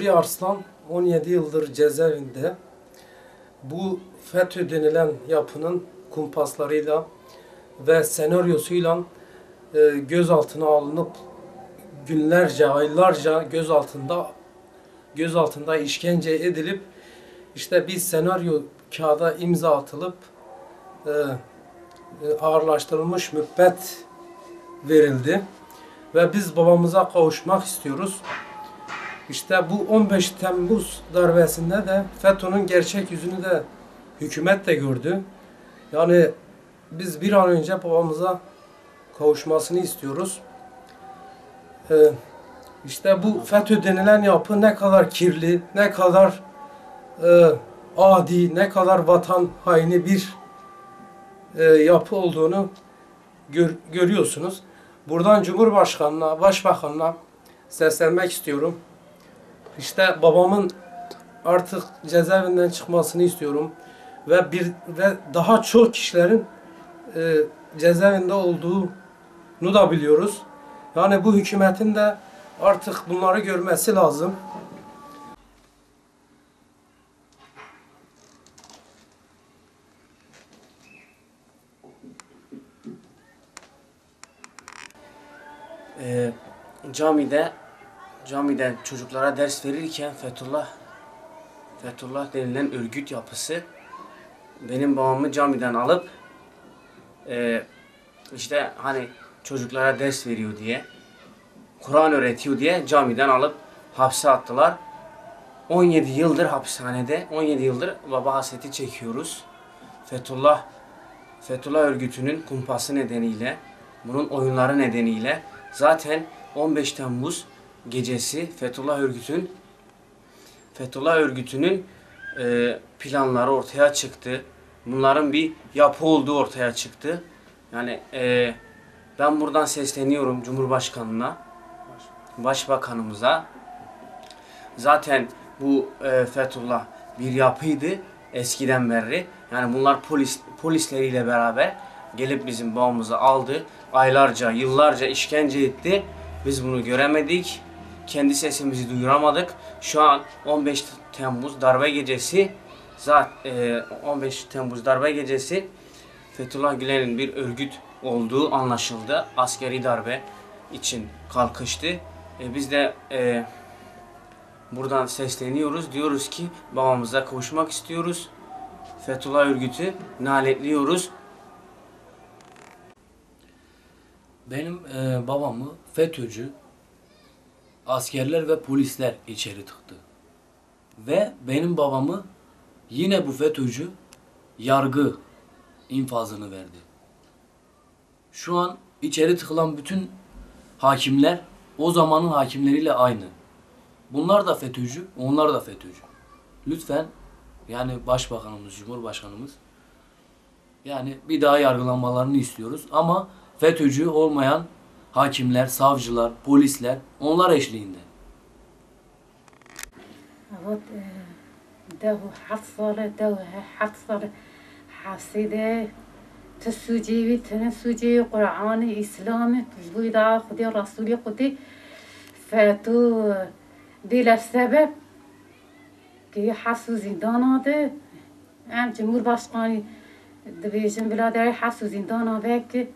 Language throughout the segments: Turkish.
Nuri Arslan 17 yıldır cezaevinde. Bu FETÖ denilen yapının kumpaslarıyla ve senaryosuyla gözaltına alınıp günlerce, aylarca gözaltında işkence edilip işte bir senaryo kağıda imza atılıp ağırlaştırılmış müebbet verildi ve biz babamıza kavuşmak istiyoruz. İşte bu 15 Temmuz darbesinde de FETÖ'nün gerçek yüzünü de hükümet de gördü. Yani biz bir an önce babamıza kavuşmasını istiyoruz. İşte bu FETÖ denilen yapı ne kadar kirli, ne kadar adi, ne kadar vatan haini bir yapı olduğunu görüyorsunuz. Buradan Cumhurbaşkanı'na, Başbakanı'na seslenmek istiyorum. İşte babamın artık cezaevinden çıkmasını istiyorum ve daha çok kişilerin cezaevinde olduğunu da biliyoruz. Yani bu hükümetin de artık bunları görmesi lazım. Camide çocuklara ders verirken Fethullah denilen örgüt yapısı benim babamı camiden alıp işte hani çocuklara ders veriyor diye, Kur'an öğretiyor diye camiden alıp hapse attılar. 17 yıldır hapishanede, 17 yıldır baba hasreti çekiyoruz. Fethullah örgütünün kumpası nedeniyle, bunun oyunları nedeniyle zaten 15 Temmuz gecesi Fethullah örgütünün planları ortaya çıktı. Bunların bir yapı olduğu ortaya çıktı. Yani ben buradan sesleniyorum Cumhurbaşkanı'na, Başbakanımıza. Zaten bu Fethullah bir yapıydı eskiden beri. Yani bunlar polisleriyle beraber gelip bizim babamızı aldı. Aylarca, yıllarca işkence etti. Biz bunu göremedik. Kendi sesimizi duyuramadık. Şu an 15 Temmuz darbe gecesi Fethullah Gülen'in bir örgüt olduğu anlaşıldı. Askeri darbe için kalkıştı. Biz de buradan sesleniyoruz. Diyoruz ki babamıza kavuşmak istiyoruz. Fethullah örgütü lanetliyoruz. Benim babamı FETÖ'cü askerler ve polisler içeri tıktı. Ve benim babamı yine bu FETÖ'cü yargı infazını verdi. Şu an içeri tıkılan bütün hakimler o zamanın hakimleriyle aynı. Bunlar da FETÖ'cü, onlar da FETÖ'cü. Lütfen yani Başbakanımız, Cumhurbaşkanımız yani bir daha yargılanmalarını istiyoruz ama FETÖ'cü olmayan hakimler, savcılar, polisler onlar eşliğinde. Evet, devu hat salı haside tsucivi tensuci Kur'an İslam'ı bu da Hudi Resulü Hudi FETÖ dil sebep ki hasu zindanadı hem Cumhurbaşkanı dibijin bilader hasu zindana belki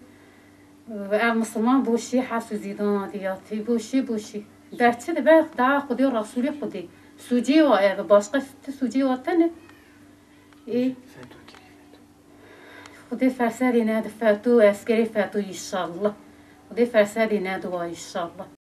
ve Müslüman boşi hasu zindana diyati boşi derçe de ben daha Hudi Resulü Hudi suci ve başka suci vatanı Hudi fersadi ne FETÖ askeri FETÖ inşallah Hudi fersadi ne dua inşallah